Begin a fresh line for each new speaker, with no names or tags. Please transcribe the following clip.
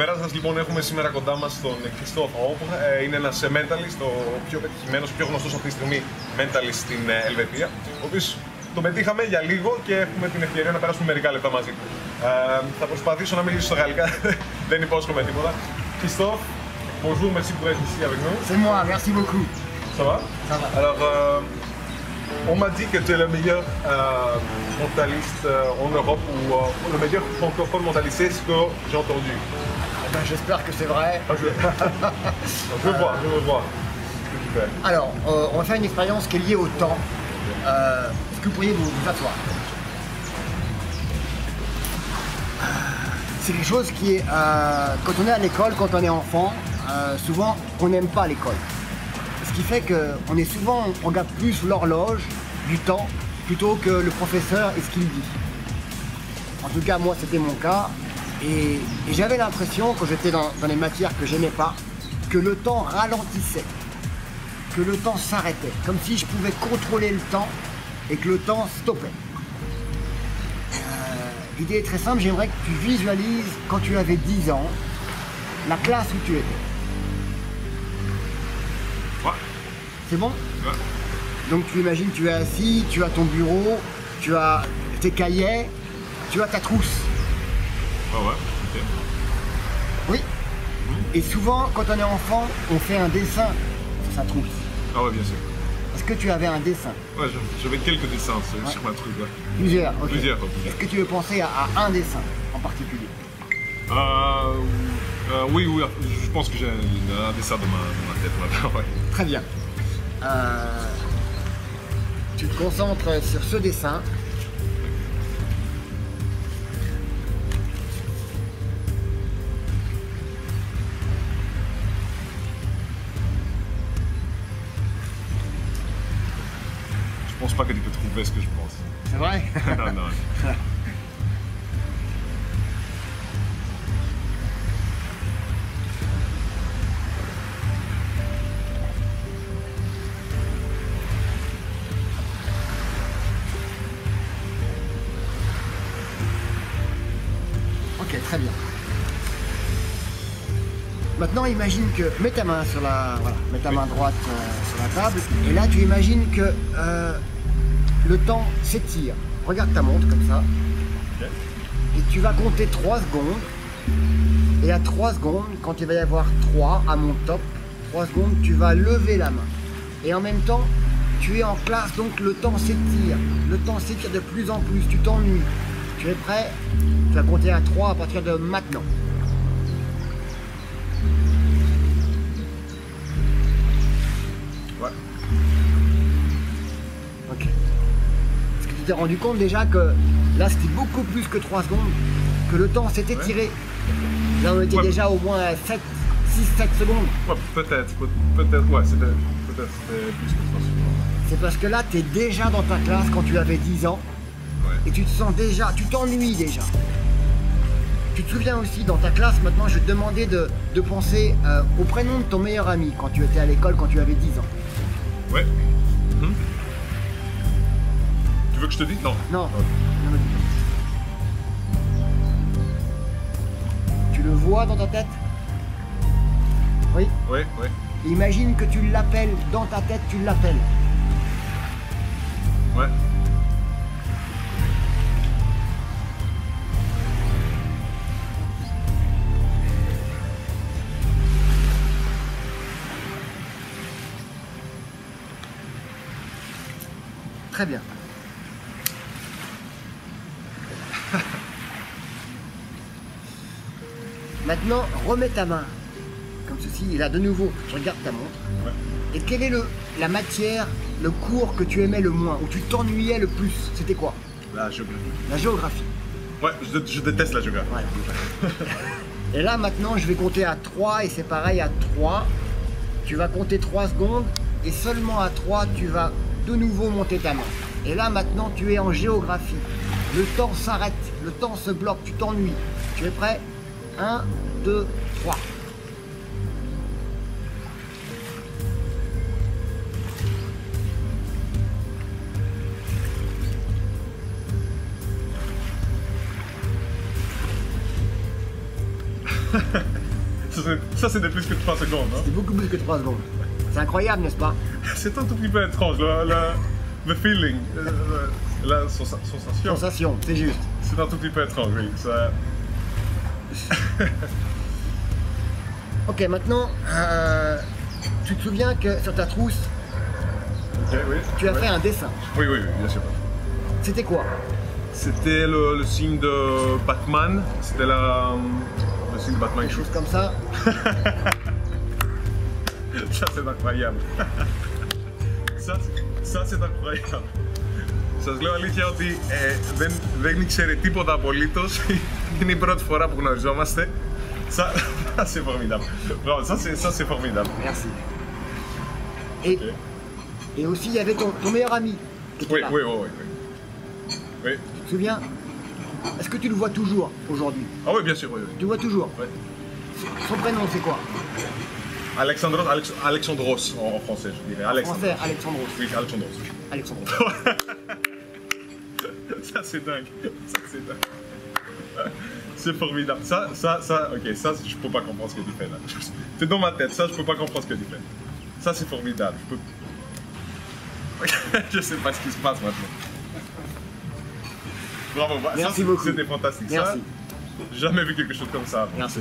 Καλημέρα σας. Λοιπόν, έχουμε σήμερα κοντά μας τον Christophe Ombre. Είναι ένας mentalist, ο πιο πετυχημένος, πιο γνωστός αυτή τη στιγμή mentalist στην Ελβετία, ο οποίος τον πετύχαμε για λίγο και έχουμε την ευκαιρία να περάσουμε μερικά λεπτά μαζί του. Θα προσπαθήσω να μιλήσω στα γαλλικά, δεν υπόσχομαι τίποτα. Christophe, bonjour, merci pour être ici avec nous.
C'est moi, merci beaucoup.
Ça va?
Ça va.
Alors, on m'a dit que tu es le meilleur mentaliste en Europe ou le meilleur francophone mentaliste, c'est ce que j'ai entendu.
Eh ben, j'espère que c'est vrai.
Je veux voir. Ce que tu fais.
Alors, on va faire une expérience qui est liée au temps. Est-ce que vous pourriez vous asseoir? C'est quelque chose qui est, quand on est à l'école, quand on est enfant, souvent on n'aime pas l'école. Ce qui fait qu'on est souvent, on regarde plus l'horloge du temps plutôt que le professeur et ce qu'il dit. En tout cas, moi, c'était mon cas. Et j'avais l'impression, quand j'étais dans les matières que j'aimais pas, que le temps ralentissait, que le temps s'arrêtait, comme si je pouvais contrôler le temps et que le temps stoppait. L'idée est très simple, j'aimerais que tu visualises quand tu avais 10 ans, la classe où tu étais.
Ouais.
C'est bon?
Ouais.
Donc tu imagines, tu es assis, tu as ton bureau, tu as tes cahiers, tu as ta trousse.
Ah ouais, ok.
Oui. Et souvent, quand on est enfant, on fait un dessin sur sa trousse.
Ah ouais, bien sûr.
Est-ce que tu avais un dessin?
Ouais, j'avais quelques dessins sur ma truc. Ouais.
Plusieurs, ok.
Plusieurs.
Est-ce que tu veux penser à un dessin en particulier?
Oui, je pense que j'ai un dessin dans ma tête. Ouais.
Très bien. Tu te concentres sur ce dessin.
Je pense pas que tu peux trouver ce que je pense.
C'est vrai?
Non.
Ok, très bien. Maintenant, imagine que... Mets ta main sur la... Voilà, mets ta main droite sur la table. Et là, tu imagines que le temps s'étire. Regarde ta montre comme ça.
Ok.
Et tu vas compter 3 secondes. Et à 3 secondes, quand il va y avoir 3 à mon top, 3 secondes, tu vas lever la main. Et en même temps, tu es en classe, donc le temps s'étire. Le temps s'étire de plus en plus. Tu t'ennuies. Tu es prêt? Tu vas compter à 3 à partir de maintenant.
Ouais.
Ok. Est-ce que tu t'es rendu compte déjà que là c'était beaucoup plus que 3 secondes, que le temps s'est étiré? Là on était déjà au moins à 6-7 secondes.
Ouais, peut-être, ouais, c'était plus que ça.
C'est parce que là tu es déjà dans ta classe quand tu avais 10 ans.
Ouais.
Et tu te sens déjà, tu t'ennuies déjà. Tu te souviens aussi dans ta classe, maintenant je vais te demander de penser au prénom de ton meilleur ami quand tu étais à l'école, quand tu avais 10 ans.
Ouais. Tu veux que je te dise? Non.
Non. Ne me dis pas. Tu le vois dans ta tête? Oui.
Ouais.
Imagine que tu l'appelles dans ta tête, tu l'appelles.
Ouais.
Très bien. Maintenant, remets ta main comme ceci. Et là, de nouveau, je regarde ta montre.
Ouais.
Et quelle est la matière, le cours que tu aimais le moins, où tu t'ennuyais le plus? C'était quoi?
La géographie.
La géographie.
Ouais, je déteste la géographie.
Voilà. Et là, maintenant, je vais compter à 3 et c'est pareil à 3. Tu vas compter 3 secondes et seulement à 3, tu vas de nouveau monter ta main. Et là, maintenant, tu es en géographie. Le temps s'arrête, le temps se bloque, tu t'ennuies. Tu es prêt? 1, 2, 3.
Ça, c'était plus que 3 secondes. Hein.
C'est beaucoup plus que 3 secondes. C'est incroyable, n'est-ce pas?
C'est un tout petit peu étrange, le feeling, la sensation.
Sensation, c'est juste.
C'est un tout petit peu étrange, oui. Ça...
Ok, maintenant, tu te souviens que sur ta trousse,
oui,
tu as fait un dessin.
Oui, bien sûr.
C'était quoi?
C'était le signe de Batman. C'était le signe de Batman.
Quelque chose comme ça.
Ça, c'est incroyable. Ça, c'est incroyable. Σας λέω αλήθεια ότι δεν ήξερε τίποτα απολύτως. Είναι η πρώτη φορά που γνωριζόμαστε. Ça, c'est formidable. Non, ça, c'est formidable.
Merci. Et aussi, il y avait ton meilleur ami. Qui était là.
Oui.
Tu te souviens? Est-ce que tu le vois toujours aujourd'hui?
Ah oui, bien sûr, oui.
Tu le vois toujours?
Oui.
Son prénom, c'est quoi?
Alexandros en français, je dirais.
En français, Alexandros.
Oui, Alexandros.
Alexandros.
Ça, c'est dingue. C'est formidable. Ça, ok, ça, je peux pas comprendre ce que tu fais là. C'est dans ma tête, ça, je peux pas comprendre ce que tu fais. Ça, c'est formidable. Je sais pas ce qui se passe maintenant. Bravo,
Merci beaucoup.
C'était fantastique.
Merci.
Ça, jamais vu quelque chose comme ça.
Merci.